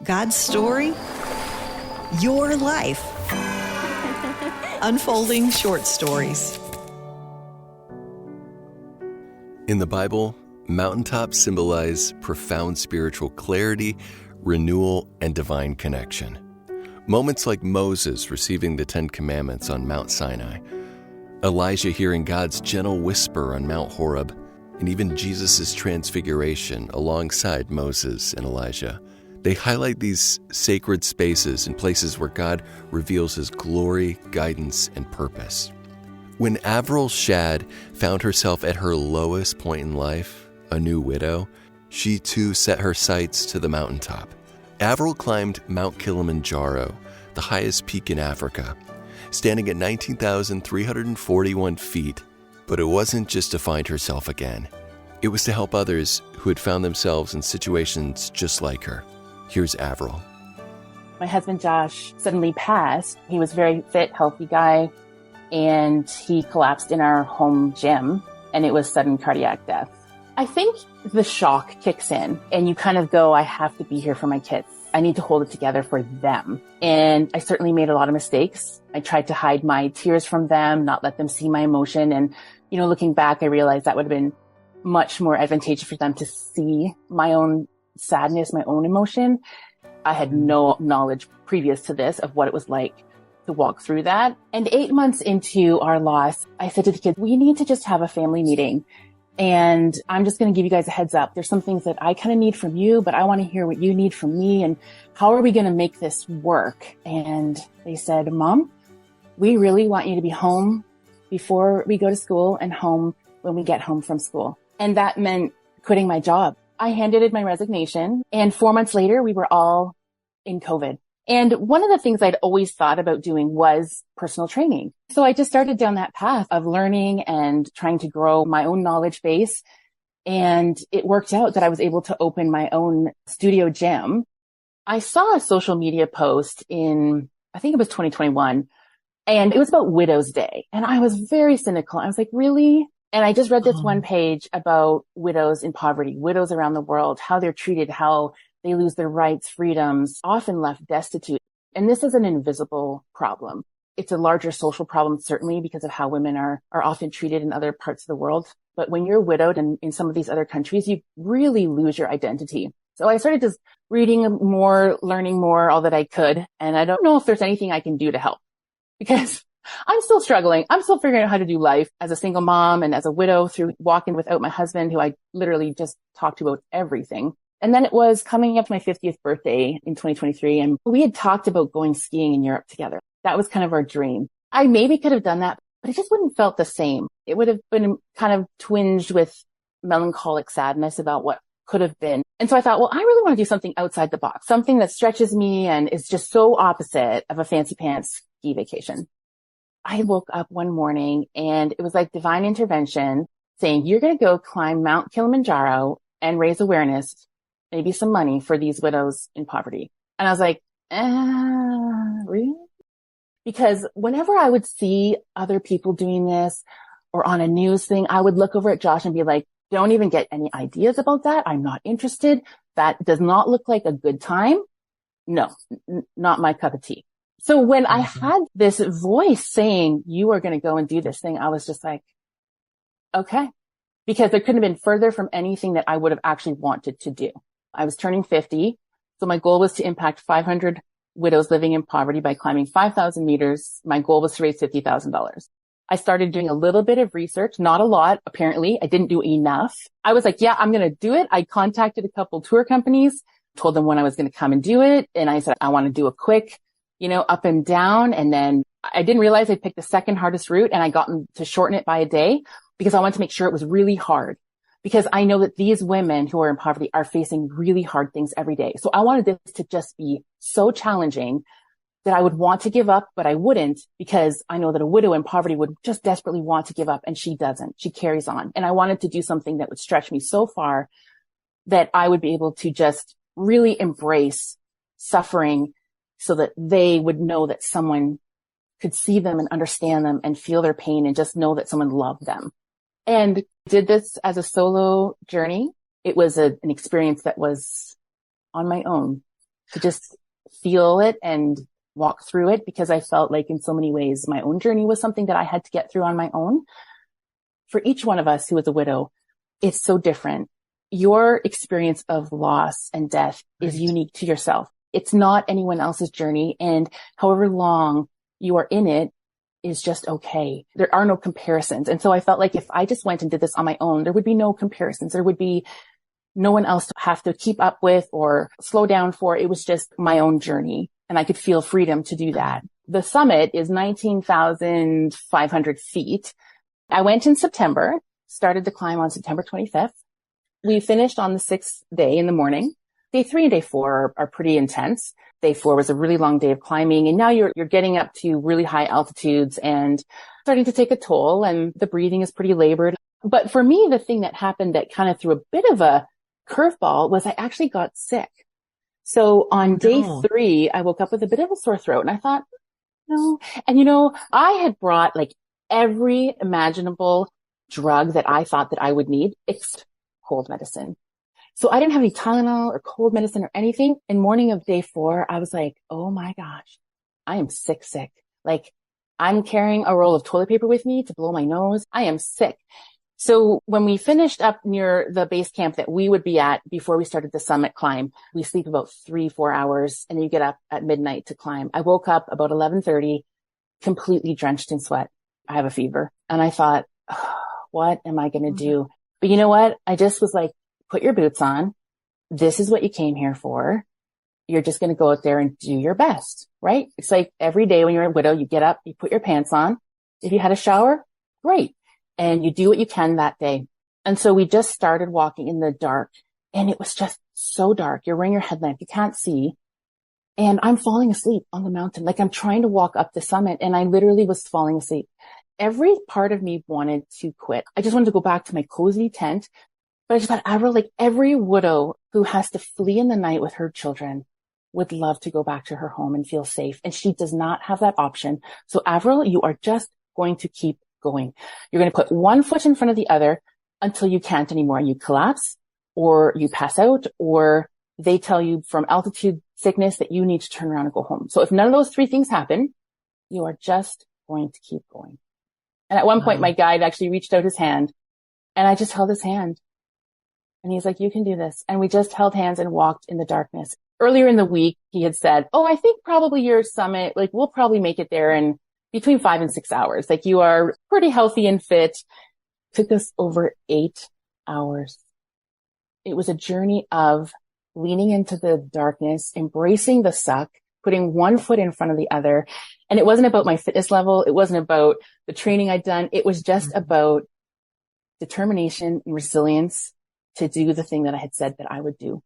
God's story, your life. Unfolding short stories. In the Bible, mountaintops symbolize profound spiritual clarity, renewal, and divine connection. Moments like Moses receiving the Ten Commandments on Mount Sinai, Elijah hearing God's gentle whisper on Mount Horeb, and even Jesus' transfiguration alongside Moses and Elijah. They highlight these sacred spaces and places where God reveals His glory, guidance, and purpose. When Averil Shadd found herself at her lowest point in life, a new widow, she too set her sights to the mountaintop. Averil climbed Mount Kilimanjaro, the highest peak in Africa, standing at 19,341 feet. But it wasn't just to find herself again. It was to help others who had found themselves in situations just like her. Here's Averil. My husband, Josh, suddenly passed. He was a very fit, healthy guy, and he collapsed in our home gym, and it was sudden cardiac death. I think the shock kicks in, and you kind of go, I have to be here for my kids. I need to hold it together for them. And I certainly made a lot of mistakes. I tried to hide my tears from them, not let them see my emotion. And, looking back, I realized that would have been much more advantageous for them to see my own sadness, my own emotion. I had no knowledge previous to this of what it was like to walk through that. And 8 months into our loss, I said to the kids, we need to just have a family meeting. And I'm just going to give you guys a heads up. There's some things that I kind of need from you, but I want to hear what you need from me. And how are we going to make this work? And they said, Mom, we really want you to be home before we go to school and home when we get home from school. And that meant quitting my job. I handed in my resignation, and 4 months later, we were all in COVID. And one of the things I'd always thought about doing was personal training. So I just started down that path of learning and trying to grow my own knowledge base. And it worked out that I was able to open my own studio gym. I saw a social media post in, I think it was 2021, and it was about Widow's Day. And I was very cynical. I was like, really? And I just read this one page about widows in poverty, widows around the world, how they're treated, how they lose their rights, freedoms, often left destitute. And this is an invisible problem. It's a larger social problem, certainly, because of how women are often treated in other parts of the world. But when you're widowed in some of these other countries, you really lose your identity. So I started just reading more, learning more, all that I could. And I don't know if there's anything I can do to help, because I'm still struggling. I'm still figuring out how to do life as a single mom and as a widow through walking without my husband, who I literally just talked to about everything. And then it was coming up to my 50th birthday in 2023. And we had talked about going skiing in Europe together. That was kind of our dream. I maybe could have done that, but it just wouldn't felt the same. It would have been kind of twinged with melancholic sadness about what could have been. And so I thought, well, I really want to do something outside the box, something that stretches me and is just so opposite of a fancy pants ski vacation. I woke up one morning and it was like divine intervention saying, you're going to go climb Mount Kilimanjaro and raise awareness, maybe some money for these widows in poverty. And I was like, really? Because whenever I would see other people doing this or on a news thing, I would look over at Josh and be like, don't even get any ideas about that. I'm not interested. That does not look like a good time. No, not my cup of tea. So when I had this voice saying, you are going to go and do this thing, I was just like, okay, because there couldn't have been further from anything that I would have actually wanted to do. I was turning 50. So my goal was to impact 500 widows living in poverty by climbing 5,000 meters. My goal was to raise $50,000. I started doing a little bit of research, not a lot. Apparently I didn't do enough. I was like, yeah, I'm going to do it. I contacted a couple tour companies, told them when I was going to come and do it. And I said, I want to do a quick, up and down. And then I didn't realize I picked the second hardest route, and I got them to shorten it by a day because I wanted to make sure it was really hard, because I know that these women who are in poverty are facing really hard things every day. So I wanted this to just be so challenging that I would want to give up, but I wouldn't, because I know that a widow in poverty would just desperately want to give up, and she doesn't. She carries on. And I wanted to do something that would stretch me so far that I would be able to just really embrace suffering so that they would know that someone could see them and understand them and feel their pain and just know that someone loved them. And did this as a solo journey. It was an experience that was on my own. to just feel it and walk through it, because I felt like in so many ways my own journey was something that I had to get through on my own. For each one of us who is a widow, it's so different. Your experience of loss and death is unique to yourself. It's not anyone else's journey. And however long you are in it is just okay. There are no comparisons. And so I felt like if I just went and did this on my own, there would be no comparisons. There would be no one else to have to keep up with or slow down for. It was just my own journey. And I could feel freedom to do that. The summit is 19,500 feet. I went in September, started the climb on September 25th. We finished on the 6th day in the morning. Day 3 and day 4 are pretty intense. Day 4 was a really long day of climbing. And now you're getting up to really high altitudes and starting to take a toll, and the breathing is pretty labored. But for me, the thing that happened that kind of threw a bit of a curveball was I actually got sick. So on day 3, I woke up with a bit of a sore throat, and I thought, no. And I had brought like every imaginable drug that I thought that I would need, except cold medicine. So I didn't have any Tylenol or cold medicine or anything. And morning of day 4, I was like, oh my gosh, I am sick. Like I'm carrying a roll of toilet paper with me to blow my nose. I am sick. So when we finished up near the base camp that we would be at before we started the summit climb, we sleep about 3-4 hours, and then you get up at midnight to climb. I woke up about 11:30, completely drenched in sweat. I have a fever. And I thought, oh, what am I going to do? But you know what? I just was like, put your boots on. This is what you came here for. You're just going to go out there and do your best, right? It's like every day when you're a widow, you get up, you put your pants on. If you had a shower, great. And you do what you can that day. And so we just started walking in the dark, and it was just so dark. You're wearing your headlamp. You can't see. And I'm falling asleep on the mountain. Like I'm trying to walk up the summit, and I literally was falling asleep. Every part of me wanted to quit. I just wanted to go back to my cozy tent. But I just thought, Averil, like every widow who has to flee in the night with her children would love to go back to her home and feel safe. And she does not have that option. So Averil, you are just going to keep going. You're going to put one foot in front of the other until you can't anymore. You collapse, or you pass out, or they tell you from altitude sickness that you need to turn around and go home. So if none of those 3 things happen, you are just going to keep going. And at one point, my guide actually reached out his hand, and I just held his hand. And he's like, you can do this. And we just held hands and walked in the darkness. Earlier in the week, he had said, oh, I think probably your summit, like we'll probably make it there in between 5 and 6 hours. Like you are pretty healthy and fit. Took us over 8 hours. It was a journey of leaning into the darkness, embracing the suck, putting one foot in front of the other. And it wasn't about my fitness level. It wasn't about the training I'd done. It was just about determination and resilience to do the thing that I had said that I would do.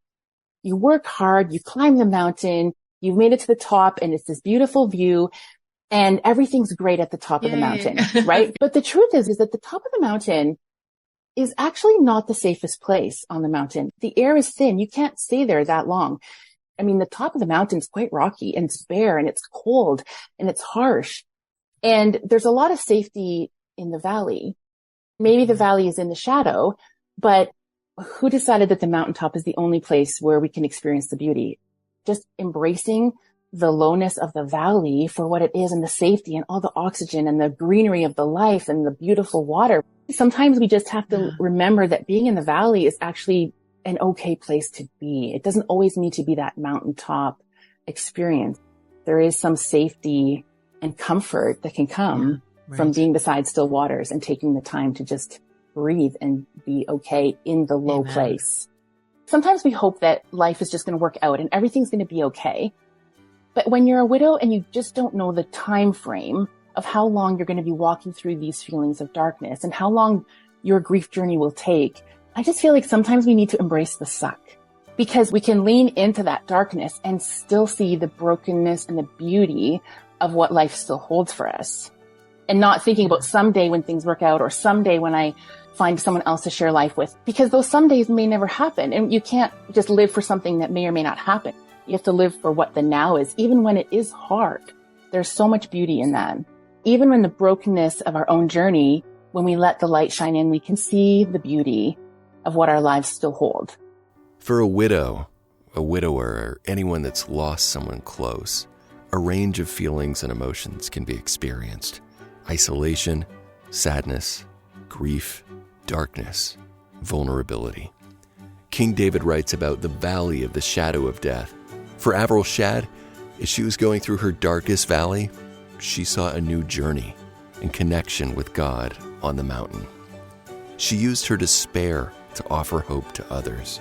You work hard, you climb the mountain, you've made it to the top, and it's this beautiful view, and everything's great at the top of the mountain, right? But the truth is that the top of the mountain is actually not the safest place on the mountain. The air is thin. You can't stay there that long. I mean, the top of the mountain is quite rocky, and it's bare, and it's cold, and it's harsh. And there's a lot of safety in the valley. Maybe the valley is in the shadow, but who decided that the mountaintop is the only place where we can experience the beauty? Just embracing the lowness of the valley for what it is, and the safety and all the oxygen and the greenery of the life and the beautiful water. Sometimes we just have to remember that being in the valley is actually an okay place to be. It doesn't always need to be that mountaintop experience. There is some safety and comfort that can come from being beside still waters and taking the time to just breathe and be okay in the low place. Sometimes we hope that life is just going to work out and everything's going to be okay. But when you're a widow and you just don't know the time frame of how long you're going to be walking through these feelings of darkness and how long your grief journey will take, I just feel like sometimes we need to embrace the suck, because we can lean into that darkness and still see the brokenness and the beauty of what life still holds for us. And not thinking about someday when things work out, or someday when I find someone else to share life with, because those some days may never happen. And you can't just live for something that may or may not happen. You have to live for what the now is, even when it is hard. There's so much beauty in that. Even in the brokenness of our own journey, when we let the light shine in, we can see the beauty of what our lives still hold. For a widow, a widower, or anyone that's lost someone close, a range of feelings and emotions can be experienced. Isolation, sadness, grief, darkness, vulnerability. King David writes about the valley of the shadow of death. For Averil Shadd, as she was going through her darkest valley, she saw a new journey and connection with God on the mountain. She used her despair to offer hope to others.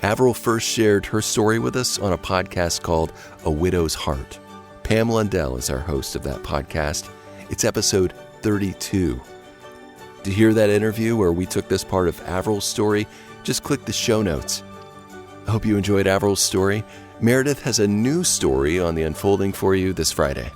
Averil first shared her story with us on a podcast called A Widow's Heart. Pam Lundell is our host of that podcast. It's episode 32. To hear that interview where we took this part of Averil's story, just click the show notes. I hope you enjoyed Averil's story. Meredith has a new story on the unfolding for you this Friday.